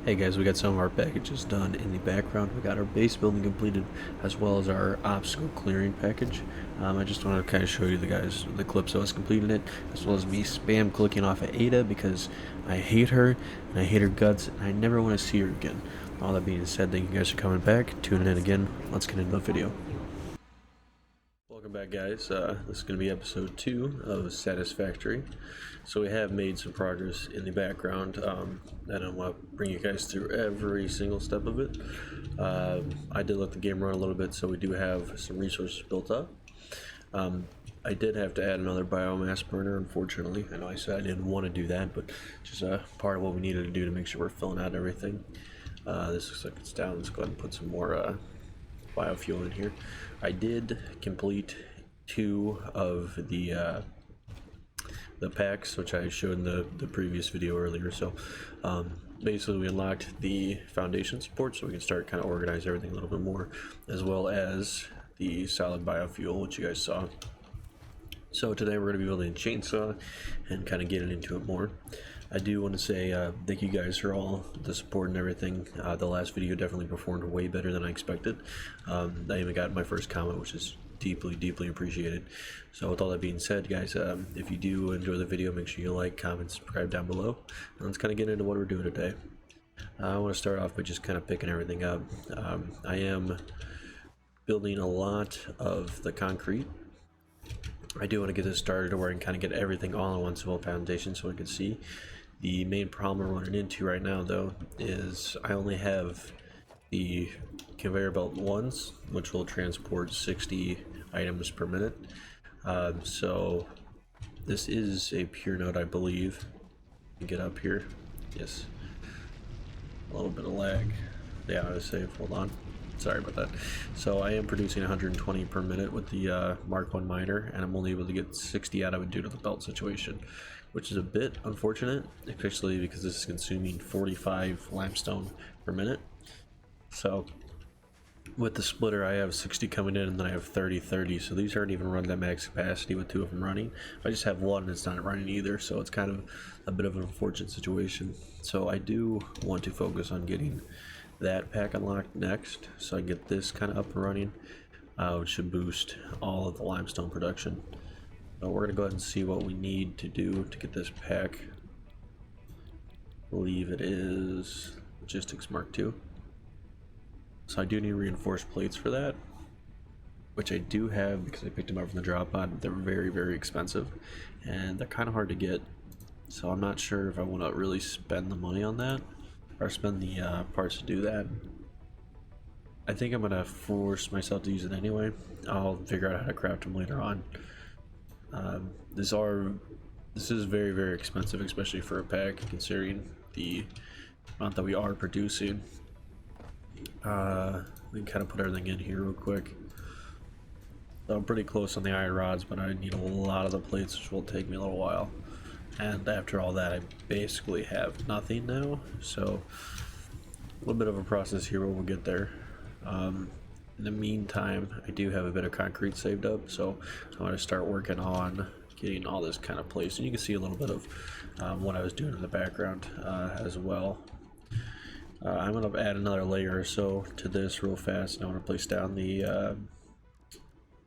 Hey guys, we got some of our packages done in the background. We got our base building completed as well as our obstacle clearing package. I just want to kind of show you the clips of us completing it, as well as me spam clicking off at Ada because I hate her and I hate her guts and I never want to see her again. All that being said, thank you guys for coming back, tuning in again. Let's get into the video. Welcome back, guys. This is going to be episode 2 of Satisfactory. So we have made some progress in the background, and I want to bring you guys through every single step of it. I did let the game run a little bit, so we do have some resources built up. I did have to add another biomass burner, unfortunately. I know I said I didn't want to do that, but just part of what we needed to do to make sure we're filling out everything. This looks like it's down. Let's go ahead and put some more biofuel in here. I did complete 2 of the packs, which I showed in the previous video earlier. So basically we unlocked the foundation support, so we can start kind of organize everything a little bit more, as well as the solid biofuel, which you guys saw. So today we're going to be building a chainsaw and kind of getting into it more. I do want to say thank you guys for all the support and everything. The last video definitely performed way better than I expected. I even got my first comment, which is deeply appreciated. So with all that being said, guys, if you do enjoy the video, make sure you like, comment, subscribe down below, and let's kind of get into what we're doing today. I want to start off by just kind of picking everything up. I am building a lot of the concrete. I do want to get this started where I can kind of get everything all in one civil foundation so I can see. The main problem I'm running into right now, though, is I only have the conveyor belt ones, which will transport 60 items per minute. So this is a pure node, I believe. Get up here. Yes. A little bit of lag. Yeah, I was safe. Hold on. Sorry about that. So I am producing 120 per minute with the Mark 1 miner, and I'm only able to get 60 out of it due to the belt situation, which is a bit unfortunate, especially because this is consuming 45 limestone per minute. So with the splitter, I have 60 coming in, and then I have 30, so these aren't even running at max capacity with 2 of them running. I just have one and it's not running either, so it's kind of a bit of an unfortunate situation. So I do want to focus on getting that pack unlocked next, so I get this kind of up and running, which should boost all of the limestone production. But we're going to go ahead and see what we need to do to get this pack. I believe it is Logistics Mark 2. So I do need reinforced plates for that, which I do have because I picked them up from the drop pod. They're very expensive, and they're kind of hard to get. So I'm not sure if I want to really spend the money on that, or spend the parts to do that. I think I'm gonna force myself to use it anyway. I'll figure out how to craft them later on. This is very expensive, especially for a pack, considering the amount that we are producing. We can kind of put everything in here real quick. So I'm pretty close on the iron rods, but I need a lot of the plates, which will take me a little while. And after all that, I basically have nothing now, so a little bit of a process here, but we'll get there. In the meantime, I do have a bit of concrete saved up, so I'm going to start working on getting all this kind of placed. And you can see a little bit of what I was doing in the background as well. I'm going to add another layer or so to this real fast, and I want to place down the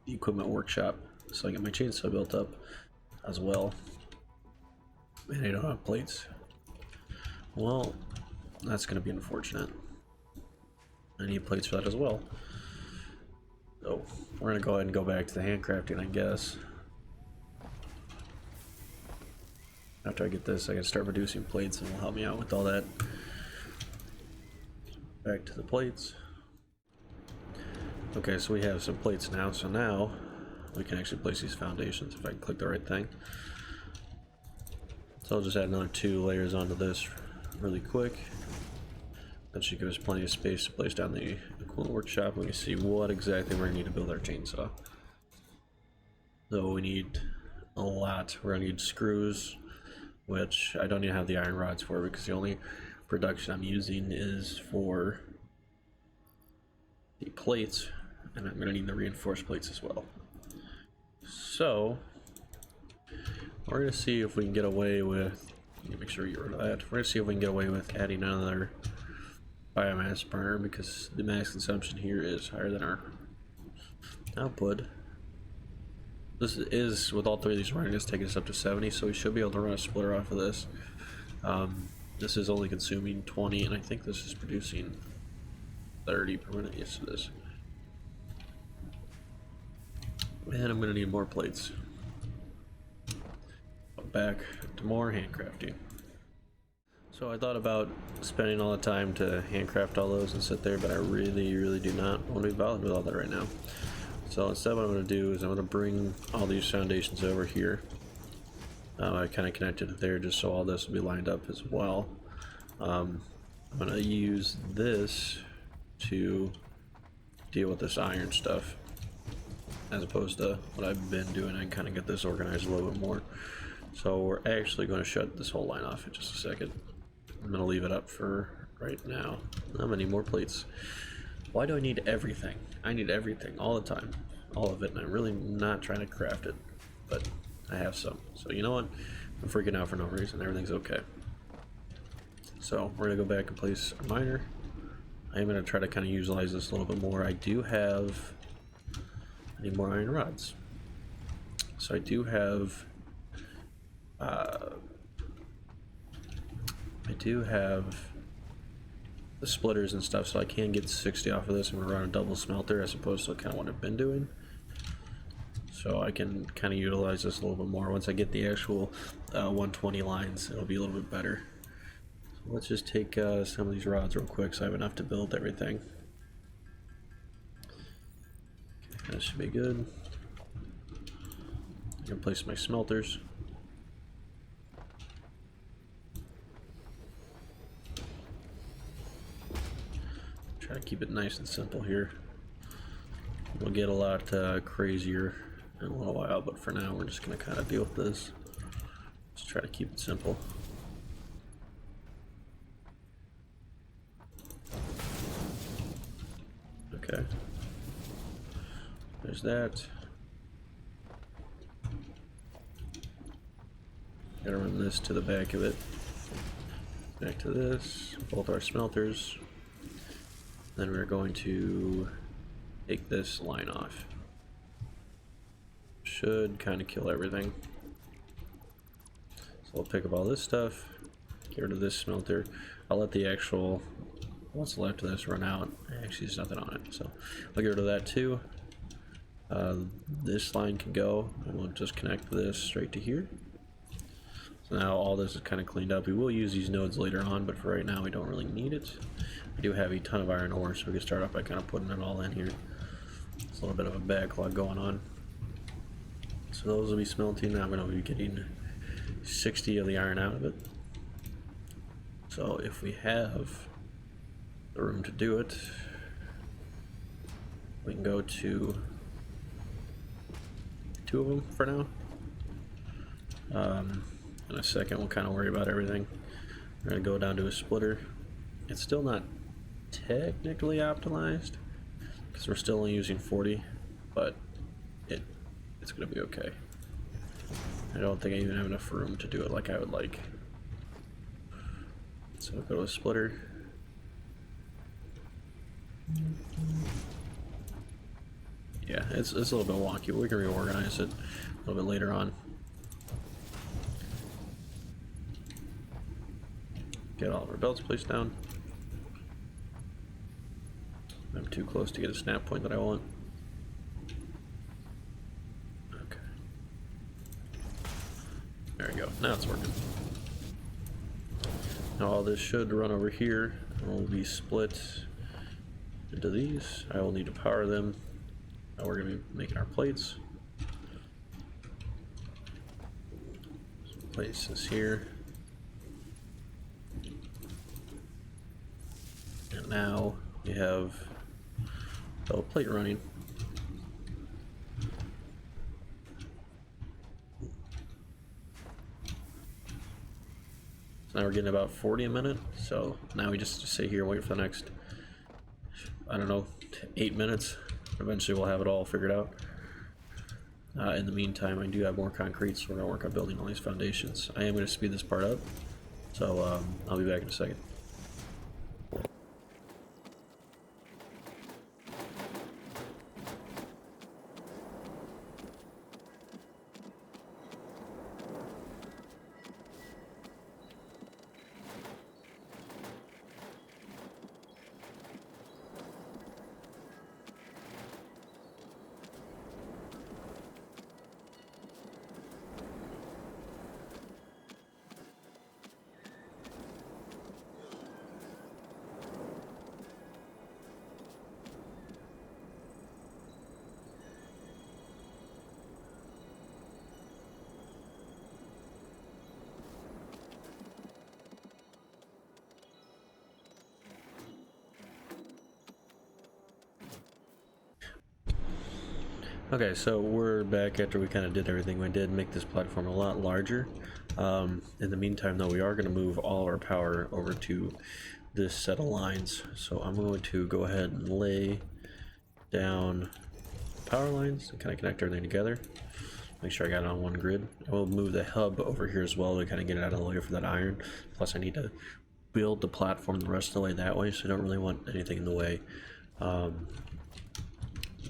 equipment workshop so I get my chainsaw built up as well. And I don't have plates. Well, that's going to be unfortunate. I need plates for that as well. So we're going to go ahead and go back to the handcrafting, I guess. After I get this, I can start producing plates, and will help me out with all that. Back to the plates. Okay, so we have some plates now. So now we can actually place these foundations if I can click the right thing. So I'll just add another 2 layers onto this really quick. That should give us plenty of space to place down the equipment workshop. We can see what exactly we're going to need to build our chainsaw. So we need a lot. We're going to need screws, which I don't even have the iron rods for because the only production I'm using is for the plates, and I'm going to need the reinforced plates as well. So we're going to see if we can get away with, let me make sure you get rid of that. We're going to see if we can get away with adding another biomass burner because the mass consumption here is higher than our output. This is, with all three of these running, it's taking us up to 70, so we should be able to run a splitter off of this. This is only consuming 20, and I think this is producing 30 per minute. Yes, it is. And I'm going to need more plates. Back to more handcrafting. So I thought about spending all the time to handcraft all those and sit there, but I really do not want to be bothered with all that right now. So instead what I'm going to do is I'm going to bring all these foundations over here. I kind of connected it there just so all this will be lined up as well. I'm going to use this to deal with this iron stuff as opposed to what I've been doing. I can kind of get this organized a little bit more. So we're actually going to shut this whole line off in just a second. I'm going to leave it up for right now. I'm going to need more plates. Why do I need everything? I need everything all the time. All of it, and I'm really not trying to craft it. But I have some. So you know what? I'm freaking out for no reason. Everything's okay. So we're going to go back and place a miner. I'm going to try to kind of utilize this a little bit more. I need more iron rods. So I do have the splitters and stuff, so I can get 60 off of this. I'm gonna run a double smelter as opposed to kind of what I've been doing. So I can kind of utilize this a little bit more. Once I get the actual 120 lines, it'll be a little bit better. So let's just take some of these rods real quick so I have enough to build everything. Okay, that should be good. I'm gonna place my smelters. Try to keep it nice and simple here. We'll get a lot crazier in a little while, but for now we're just going to kind of deal with this. Just try to keep it simple. Okay. There's that. Gotta run this to the back of it. Back to this. Both our smelters. Then we're going to take this line off. Should kind of kill everything. So we'll pick up all this stuff, get rid of this smelter. I'll let the actual, what's left of this run out. Actually, there's nothing on it, so I'll get rid of that too. This line can go, and we'll just connect this straight to here. So now all this is kind of cleaned up. We will use these nodes later on, but for right now we don't really need it. I do have a ton of iron ore, so we can start off by kind of putting it all in here. It's a little bit of a backlog going on. So those will be smelting. I'm going to be getting 60 of the iron out of it. So if we have the room to do it, we can go to 2 of them for now. In a second we'll kind of worry about everything. We're going to go down to a splitter. It's still not technically optimized because we're still only using 40, but it's going to be okay. I don't think I even have enough room to do it like I would like. So we'll go to a splitter. Yeah, it's a little bit wonky, but we can reorganize it a little bit later on. Get all of our belts placed down. I'm too close to get a snap point that I want. Okay. There we go. Now it's working. Now all this should run over here and will be split into these. I will need to power them. Now we're going to be making our plates. So place this here. And now we have the plate running. So now we're getting about 40 a minute. So now we just sit here and wait for the next, I don't know, 8 minutes. Eventually we'll have it all figured out. In the meantime, I do have more concrete, so we're going to work on building all these foundations. I am going to speed this part up. So I'll be back in a second. Okay, so we're back after we kind of did everything we did, make this platform a lot larger. In the meantime, though, we are going to move all our power over to this set of lines. So I'm going to go ahead and lay down power lines and kind of connect everything together. Make sure I got it on one grid. I will move the hub over here as well to kind of get it out of the way for that iron. Plus I need to build the platform the rest of the way that way, so I don't really want anything in the way.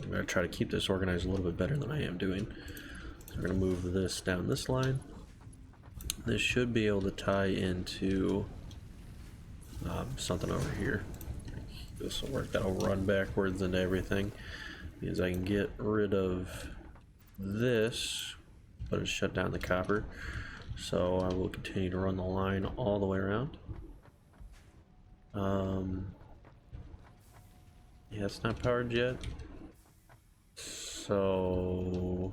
I'm going to try to keep this organized a little bit better than I am doing. So we're going to move this down this line. This should be able to tie into something over here. This will work. That'll run backwards into everything. Means I can get rid of this, but it shut down the copper. So I will continue to run the line all the way around. Yeah, it's not powered yet. So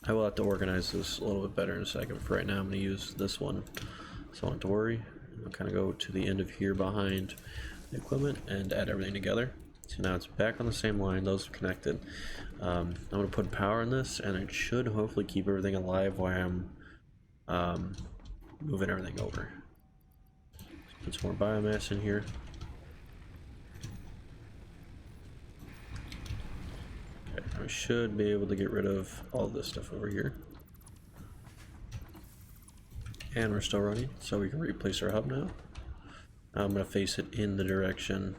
I will have to organize this a little bit better in a second. For right now, I'm going to use this one, so I don't have to worry. I'll kind of go to the end of here behind the equipment and add everything together. So now it's back on the same line, those are connected. I'm going to put power in this, and it should hopefully keep everything alive while I'm moving everything over. Put some more biomass in here. Okay, I should be able to get rid of all this stuff over here. And we're still running, so we can replace our hub now. I'm going to face it in the direction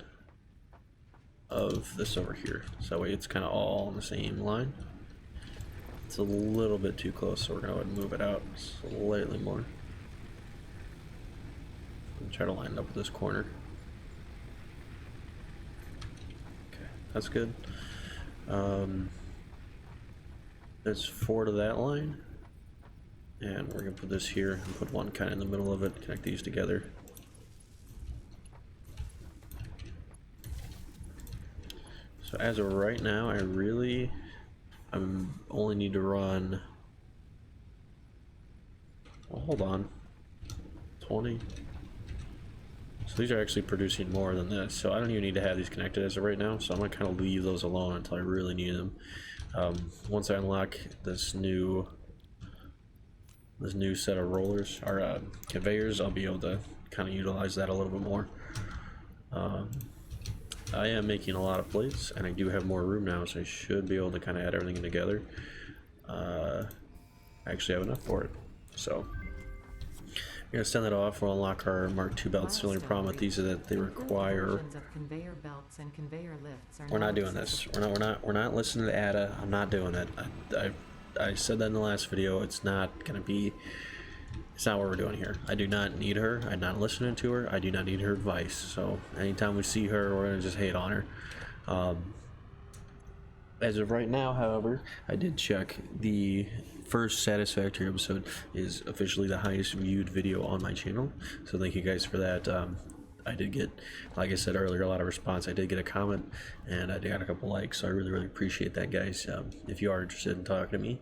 of this over here, so that way it's kind of all on the same line. It's a little bit too close, so we're going to go ahead and move it out slightly more. And try to line it up with this corner. Okay, that's good. There's 4 to that line, and we're going to put this here and put one kind of in the middle of it, connect these together. So as of right now, I only need to run, well, hold on, 20. So these are actually producing more than this, so I don't even need to have these connected as of right now, so I'm going to kind of leave those alone until I really need them. Once I unlock this new set of rollers, or conveyors, I'll be able to kind of utilize that a little bit more. I am making a lot of plates, and I do have more room now, so I should be able to kind of add everything together. I actually have enough for it, so I'm going to send that off. We'll unlock our Mark II belts. The only problem with these is that they require. We're not doing this. We're not listening to Ada. I'm not doing it. I said that in the last video. It's not going to be. It's not what we're doing here. I do not need her. I'm not listening to her. I do not need her advice. So anytime we see her, we're gonna just hate on her. As of right now, however, I did check. The first Satisfactory episode is officially the highest viewed video on my channel. So thank you guys for that. I did get, like I said earlier, a lot of response. I did get a comment, and I got a couple likes, so I really appreciate that, guys. If you are interested in talking to me,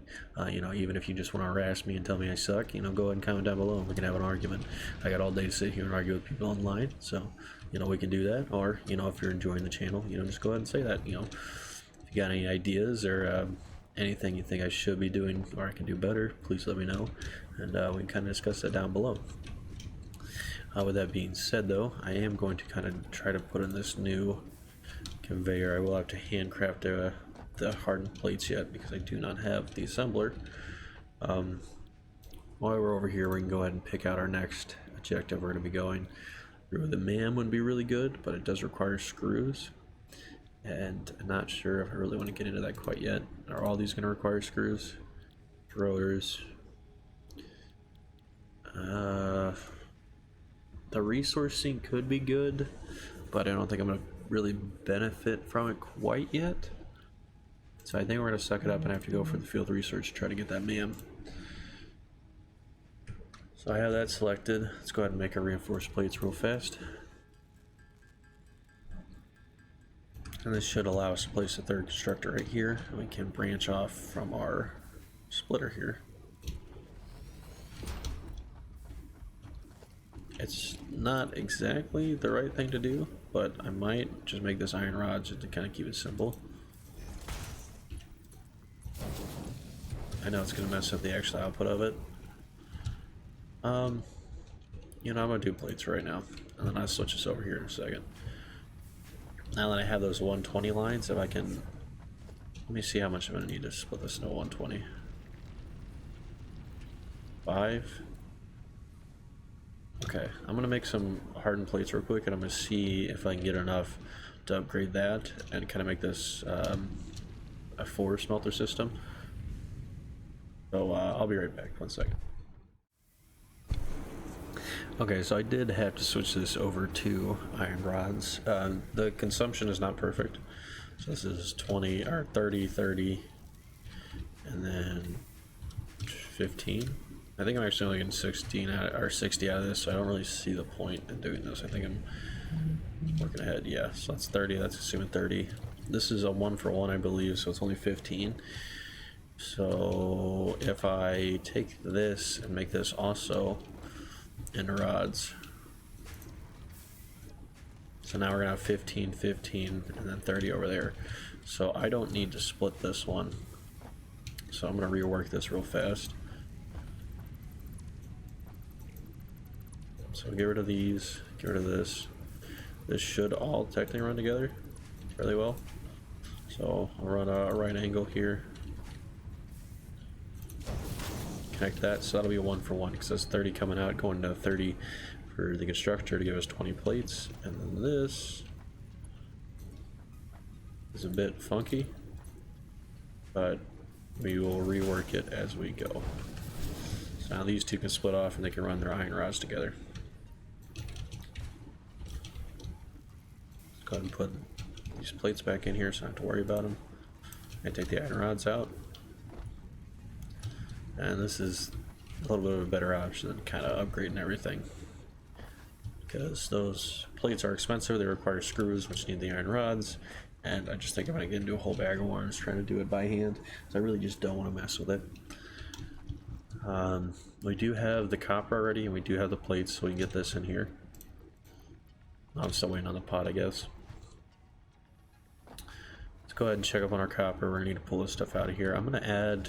you know, even if you just want to harass me and tell me I suck, you know, go ahead and comment down below and we can have an argument. I got all day to sit here and argue with people online, so, you know, we can do that. Or, you know, if you're enjoying the channel, you know, just go ahead and say that. You know, if you got any ideas or anything you think I should be doing or I can do better, please let me know, and we can kind of discuss that down below. With that being said, though, I am going to kind of try to put in this new conveyor. I will have to handcraft the hardened plates yet because I do not have the assembler. While we're over here, we can go ahead and pick out our next objective we're going to be going. The MAM would be really good, but it does require screws. And I'm not sure if I really want to get into that quite yet. Are all these going to require screws? Rotors. The resource sink could be good, but I don't think I'm going to really benefit from it quite yet. So I think we're going to suck it up and have to go for the field research to try to get that MAM. So I have that selected. Let's go ahead and make our reinforced plates real fast. And this should allow us to place a third constructor right here, and we can branch off from our splitter here. It's not exactly the right thing to do, but I might just make this iron rods just to kind of keep it simple. I know it's gonna mess up the actual output of it. You know, I'm gonna do plates right now, and then I'll switch this over here in a second. Now that I have those 120 lines, if I can, let me see how much I'm gonna need to split this into 120. 5. Okay, I'm gonna make some hardened plates real quick, and I'm gonna see if I can get enough to upgrade that and kind of make this a 4 smelter system. So I'll be right back. 1 second. Okay, so I did have to switch this over to iron rods. The consumption is not perfect. So this is 20 or 30, 30, and then 15. I think I'm actually only getting 16 out or 60 out of this, so I don't really see the point in doing this. I think I'm working ahead. Yeah, so that's 30. That's assuming 30. This is a 1-for-1, I believe, so it's only 15. So if I take this and make this also into rods, so now we're gonna have 15, 15, and then 30 over there. So I don't need to split this one. So I'm gonna rework this real fast. So get rid of these, get rid of this. This should all technically run together really well. So I'll run a right angle here. Connect that, so that'll be a 1-for-1 because that's 30 coming out, going to 30 for the constructor to give us 20 plates. And then this is a bit funky, but we will rework it as we go. So now these two can split off and they can run their iron rods together. Let's go ahead and put these plates back in here so I don't have to worry about them. I take the iron rods out. And this is a little bit of a better option than kind of upgrading everything, because those plates are expensive. They require screws, which need the iron rods, and I just think I'm going to get into a whole bag of worms trying to do it by hand, so I really just don't want to mess with it. We do have the copper already, and we do have the plates, so we can get this in here. I'm still waiting on the pot, I guess. Let's go ahead and check up on our copper. We're going to need to pull this stuff out of here. I'm going to add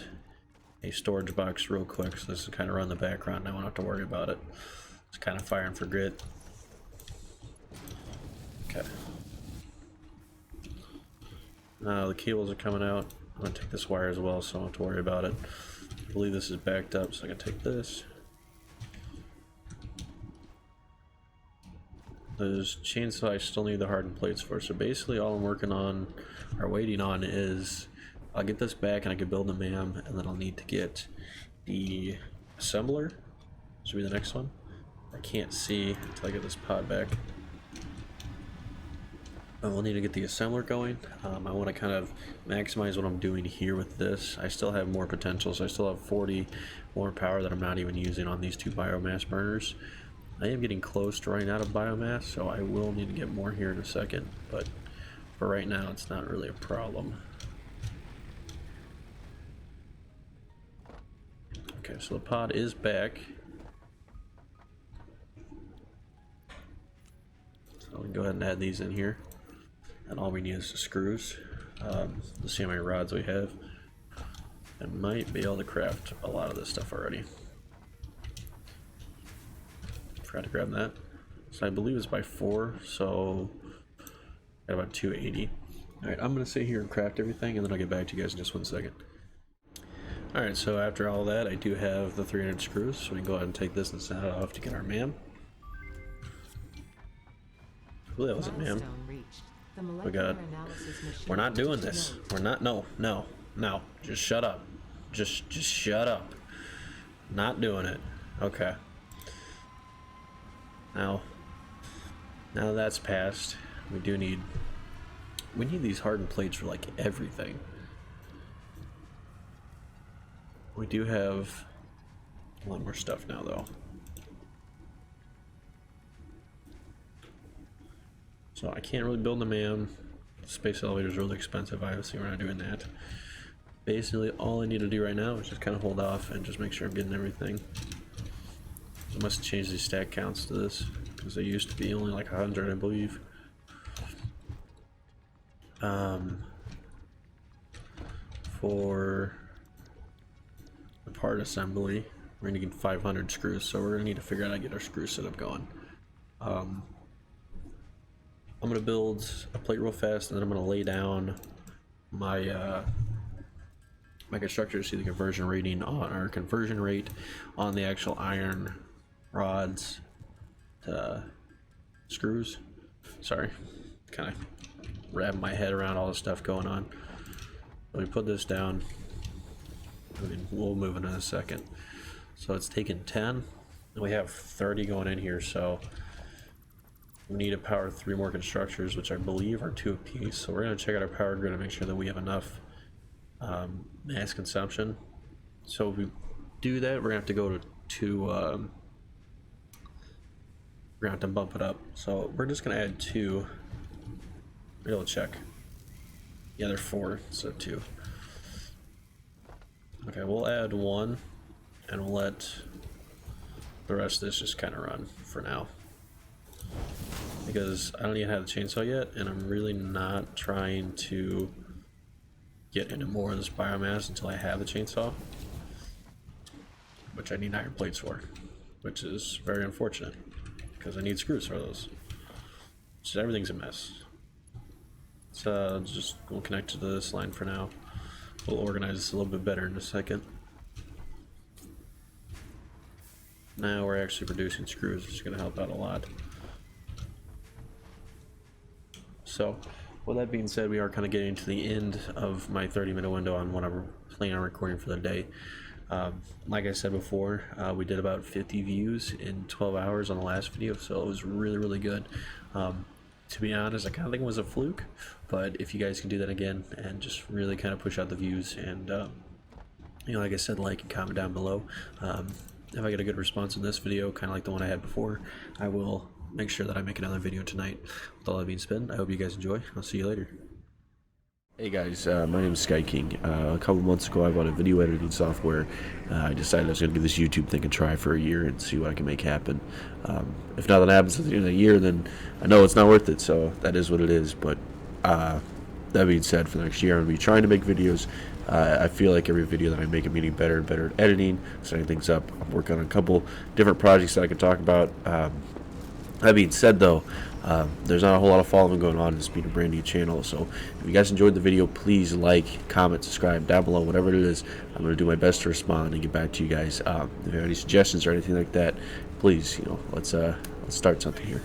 a storage box real quick, so this is kind of run in the background. I won't have to worry about it. It's kind of firing for grit. Okay. Now the cables are coming out. I'm gonna take this wire as well, so I don't have to worry about it. I believe this is backed up, so I can take this. Those chainsaw I still need the hardened plates for. So basically, all I'm working on or waiting on is I'll get this back and I can build a MAM, and then I'll need to get the assembler. This will be the next one. I can't see until I get this pod back. I will need to get the assembler going. I want to kind of maximize what I'm doing here with this. I still have more potential, so I still have 40 more power that I'm not even using on these 2 biomass burners. I am getting close to running out of biomass, so I will need to get more here in a second, but for right now it's not really a problem. Okay, so the pod is back. So we can go ahead and add these in here. And all we need is the screws. Let's see how many rods we have. I might be able to craft a lot of this stuff already. Forgot to grab that. So I believe it's by 4, so got about 280. Alright, I'm gonna sit here and craft everything, and then I'll get back to you guys in just 1 second. Alright, so after all that, I do have the 300 screws, so we can go ahead and take this and send it off to get our MAM. I believe that was a MAM. We got... We're not doing this. We're not... No. Just shut up. Just shut up. Not doing it. Okay. Now that's passed, we need these hardened plates for like everything. We do have a lot more stuff now though. So I can't really build a MAM. Space elevator is really expensive. Obviously we're not doing that. Basically all I need to do right now is just kind of hold off and just make sure I'm getting everything. I must change these stack counts to this because they used to be only like 100, I believe. For part assembly. We're gonna need 500 screws, so we're gonna need to figure out how to get our screw setup going. I'm gonna build a plate real fast, and then I'm gonna lay down my my constructor to see the conversion rating on our conversion rate on the actual iron rods to screws. Sorry, kind of wrapping my head around all the stuff going on. Let me put this down. We'll move in a second. So it's taken 10, and we have 30 going in here, so we need to power 3 more constructors, which I believe are 2 apiece. So we're going to check out our power grid and make sure that we have enough mass consumption. So if we do that, we're going to have to go to 2, we're going to have to bump it up. So we're just going to add 2. We'll check. Yeah, they're 4, so 2. Okay, we'll add 1, and we'll let the rest of this just kind of run for now. Because I don't even have the chainsaw yet, and I'm really not trying to get into more of this biomass until I have the chainsaw. Which I need iron plates for. Which is very unfortunate, because I need screws for those. So everything's a mess. So we'll connect to this line for now. We'll organize this a little bit better in a second. Now we're actually producing screws, which is going to help out a lot. So, with that being said, we are kind of getting to the end of my 30-minute window on what I'm planning on recording for the day. Like I said before, we did about 50 views in 12 hours on the last video, so it was really, really good. To be honest, I kind of think it was a fluke, but if you guys can do that again and just really kind of push out the views and, you know, like I said, like and comment down below. If I get a good response in this video, kind of like the one I had before, I will make sure that I make another video tonight. With all that being said, I hope you guys enjoy. I'll see you later. Hey guys, my name is Sky King. A couple months ago I bought a video editing software. I decided I was going to give this YouTube thing a try for a year and see what I can make happen. If nothing happens at the end of the year, then I know it's not worth it, so that is what it is. But that being said, for the next year I'm going to be trying to make videos. I feel like every video that I make I'm getting better and better at editing, setting things up. I'm working on a couple different projects that I can talk about. That being said, though, there's not a whole lot of following going on in this being a brand new channel, so if you guys enjoyed the video, please like, comment, subscribe down below, whatever it is. I'm going to do my best to respond and get back to you guys. If you have any suggestions or anything like that, please, let's start something here.